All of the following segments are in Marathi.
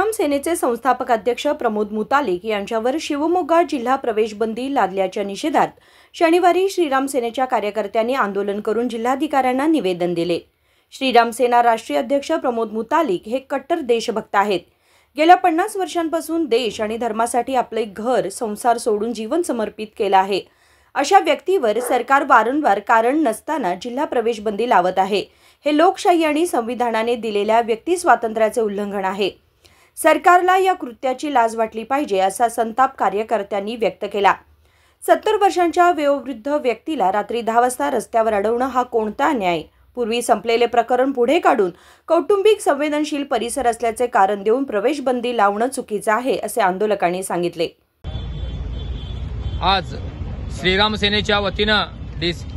श्रीराम सेनेचे संस्थापक अध्यक्ष प्रमोद मुतालिक यांच्यावर शिवमोगा जिल्हा प्रवेशबंदी लादल्याच्या निषेधात शनिवारी श्रीराम सेनेच्या कार्यकर्त्यांनी आंदोलन करून जिल्हाधिकाऱ्यांना निवेदन दिले। श्रीराम सेना राष्ट्रीय अध्यक्ष प्रमोद मुतालिक हे कट्टर देशभक्त आहेत। गेल्या 50 वर्षांपासून देश आणि धर्मासाठी आपले घर संसार सोडून जीवन समर्पित केले आहे। अशा व्यक्तीवर सरकार वारंवार कारण नसताना जिल्हा प्रवेशबंदी लावत आहे। हे लोकशाही आणि संविधानाने दिलेल्या व्यक्ती स्वातंत्र्याचे उल्लंघन आहे। सरकारला या कृत्याची लाज वाटली पाहिजे असा संताप कार्यकर्त्यांनी व्यक्त केला। 70 वर्षांच्या वयोवृद्ध व्यक्तीला रात्री 10 वाजता रस्त्यावर अडवणं हा कोणता अन्याय? पूर्वी संपलेले प्रकरण पुढे काढून कौटुंबिक संवेदनशील परिसर असल्याचे कारण देऊन प्रवेशबंदी लावणं चुकीचं आहे असे आंदोलकांनी सांगितले। आज श्रीराम सेनेच्या वतीनं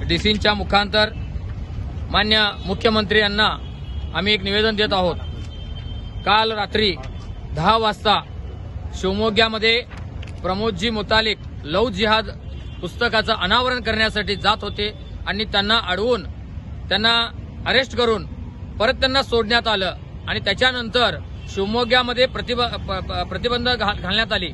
डीसींच्या मुखांतर मान्य मुख्यमंत्री यांना आम्ही एक निवेदन देत आहोत। काल रात्री 10 वाजता शिवमोग्यामध्ये प्रमोदजी मुतालिक लव जिहाद पुस्तकाचं अनावरण करण्यासाठी जात होते आणि त्यांना अडवून त्यांना अरेस्ट करून परत त्यांना सोडण्यात आलं आणि त्याच्यानंतर शिवमोग्यामध्ये प्रतिबंध घालण्यात आली।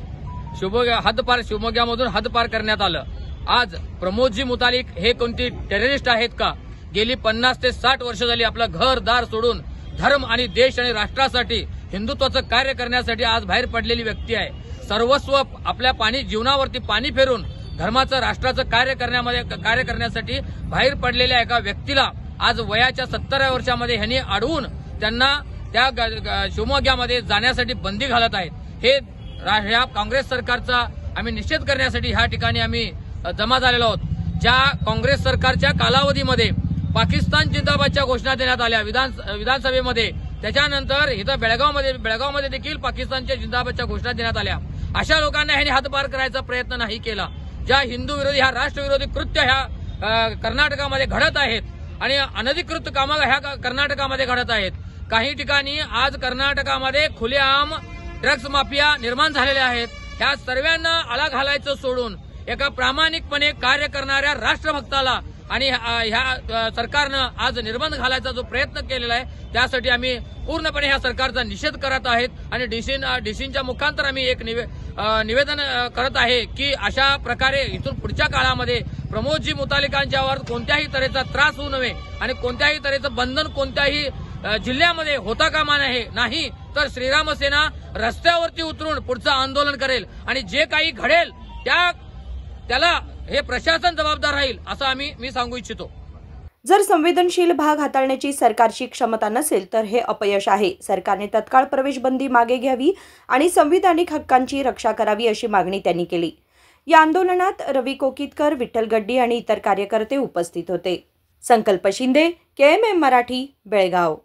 शिवमोग्यामधून हद्दपार करण्यात आलं। आज प्रमोदजी मुतालिक हे कोणती टेररिस्ट आहेत का? गेली 50 ते 60 वर्ष झाली आपलं घरदार सोडून धर्म आणि देश आणि राष्ट्रासाठी हिंदुत्वाचं कार्य करण्यासाठी आज बाहेर पडलेली व्यक्ती आहे। सर्वस्व आपल्या जीवनावरती पाणी फेरून धर्माचं राष्ट्राचं कार्य करण्यासाठी बाहेर पडलेल्या एका व्यक्तीला आज वयाच्या 70 वर्षामध्ये ह्यांनी अडवून त्यांना त्या शिवमोग्यामध्ये जाण्यासाठी बंदी घालत आहेत। हे ह्या काँग्रेस सरकारचा आम्ही निषेध करण्यासाठी ह्या ठिकाणी आम्ही जमा झालेलो आहोत। ज्या काँग्रेस सरकारच्या कालावधीमध्ये पाकिस्तान जिंदाबादच्या घोषणा देण्यात आल्या विधानसभेमध्ये, त्याच्यानंतर इथं बेळगावमध्ये देखील पाकिस्तानच्या जिंदाबादच्या घोषणा देण्यात आल्या। अशा लोकांना ह्यांनी हद्दपार करायचा प्रयत्न नाही केला। ज्या हिंदू विरोधी ह्या राष्ट्रविरोधी कृत्य ह्या कर्नाटकामध्ये घडत आहेत आणि अनधिकृत कामं ह्या कर्नाटकामध्ये घडत आहेत। काही ठिकाणी आज कर्नाटकामध्ये खुलेआम ड्रग्ज माफिया निर्माण झालेले आहेत। ह्या सर्वांना आळा घालायचं सोडून एका प्रामाणिकपणे कार्य करणाऱ्या राष्ट्रभक्ताला आणि ह्या सरकारनं आज निर्बंध घालायचा जो प्रयत्न केलेला आहे त्यासाठी आम्ही पूर्णपणे ह्या सरकारचा निषेध करत आहेत आणि डीसींच्या मुखांतर आम्ही एक निवेदन करत आहे की अशा प्रकारे इथून पुढच्या काळामध्ये प्रमोदजी मुतालिकांच्यावर कोणत्याही तऱ्हेचा त्रास होऊ नये आणि कोणत्याही तऱ्हेचं बंधन कोणत्याही जिल्ह्यामध्ये होता कामा नाही तर श्रीराम सेना रस्त्यावरती उतरून पुढचं आंदोलन करेल आणि जे काही घडेल त्याला हे प्रशासन जबाबदार राहील असं मी सांगू इच्छितो। जर संवेदनशील भाग हाताळण्याची सरकारची क्षमता नसेल तर हे अपयश आहे। सरकारने तत्काळ प्रवेशबंदी मागे घ्यावी आणि संविधानिक हक्कांची रक्षा करावी अशी मागणी त्यांनी केली। या आंदोलनात रवी कोकितकर, विठ्ठल गड्डी आणि इतर कार्यकर्ते उपस्थित होते। संकल्प शिंदे, KMM मराठी, बेळगाव।